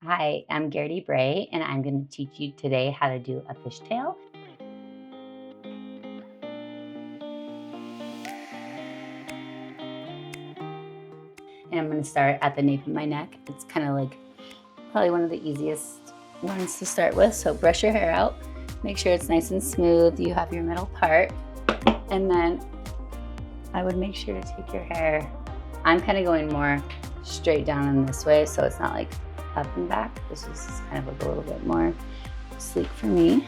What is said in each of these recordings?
Hi, I'm Braid, and I'm going to teach you today how to do a fishtail. And I'm going to start at the nape of my neck. It's kind of like probably one of the easiest ones to start with. So brush your hair out, make sure it's nice and smooth. You have your middle part, and then I would make sure to take your hair. I'm kind of going more straight down in this way, so it's not like up and back. This is kind of like a little bit more sleek for me.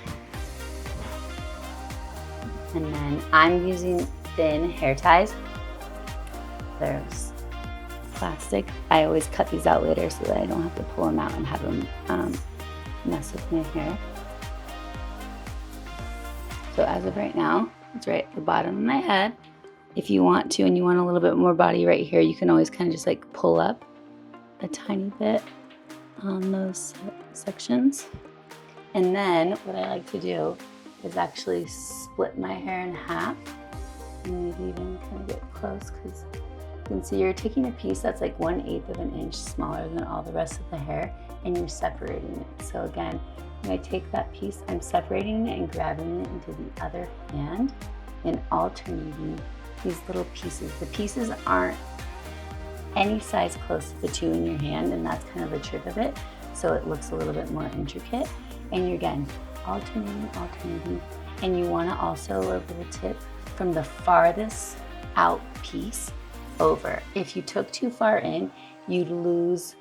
And then I'm using thin hair ties. There's plastic. I always cut these out later so that I don't have to pull them out and have them mess with my hair. So as of right now, it's right at the bottom of my head. If you want to, and you want a little bit more body right here, you can always kind of just like pull up a tiny bit on those sections. And then what I like to do is actually split my hair in half, and maybe even kind of get close, because you can see you're taking a piece that's like 1/8 of an inch smaller than all the rest of the hair, and you're separating it. So again, when I take that piece, I'm separating it and grabbing it into the other hand and alternating these little pieces. The pieces aren't any size close to the two in your hand, and that's kind of the trick of it. So it looks a little bit more intricate. And you're again, alternating. And you wanna also a little tip from the farthest out piece over. If you took too far in, you'd lose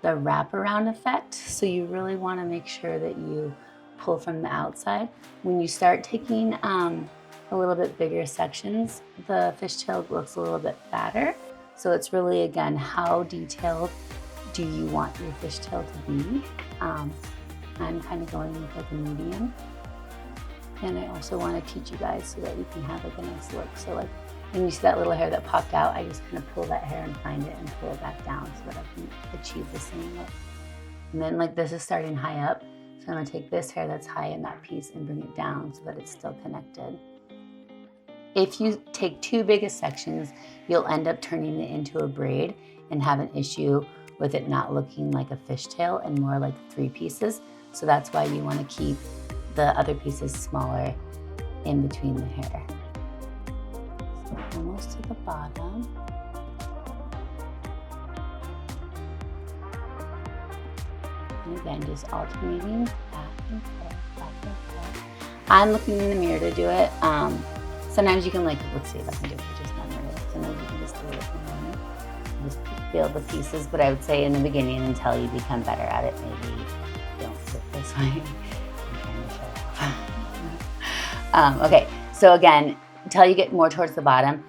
the wraparound effect. So you really wanna make sure that you pull from the outside. When you start taking a little bit bigger sections, the fishtail looks a little bit fatter. So it's really, again, how detailed do you want your fishtail to be? I'm kind of going with like a medium. And I also want to teach you guys so that you can have like a nice look. So like when you see that little hair that popped out, I just kind of pull that hair and find it and pull it back down so that I can achieve the same look. And then like this is starting high up. So I'm gonna take this hair that's high in that piece and bring it down so that it's still connected. If you take too big of sections, you'll end up turning it into a braid and have an issue with it not looking like a fishtail and more like 3 pieces. So that's why you want to keep the other pieces smaller in between the hair. So almost to the bottom. And again, just alternating back and forth, back and forth. I'm looking in the mirror to do it. Sometimes you can like, let's see if I can do it with just memory. Sometimes you can just do it with memory. Just feel the pieces, but I would say in the beginning, until you become better at it, maybe don't flip this way. I'm trying to show off. Okay, so again, until you get more towards the bottom.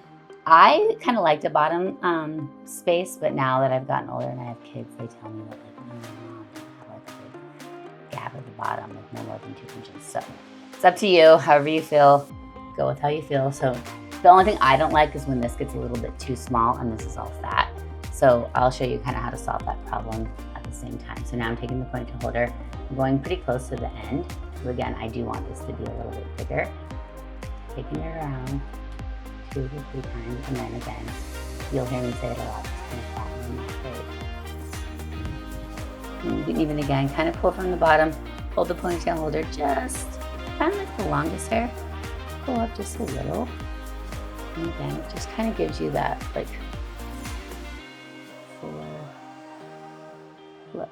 I kind of like the bottom space, but now that I've gotten older and I have kids, they tell me that like, I like a big gap at the bottom, like no more than 2 inches. So it's up to you, however you feel. Go with how you feel. So the only thing I don't like is when this gets a little bit too small and this is all fat. So I'll show you kind of how to solve that problem at the same time. So now I'm taking the ponytail holder, I'm going pretty close to the end. So again, I do want this to be a little bit bigger. Taking it around 2 to 3 times, and then again, you'll hear me say it a lot, just kind of flattening that braid. And you can even again, kind of pull from the bottom, hold the ponytail holder just kind of like the longest hair. Pull up just a little, and again, it just kind of gives you that like fuller look.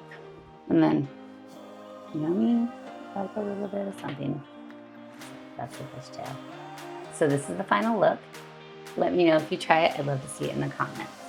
And then, you know me, like a little bit of something. That's the fishtail. So this is the final look. Let me know if you try it. I'd love to see it in the comments.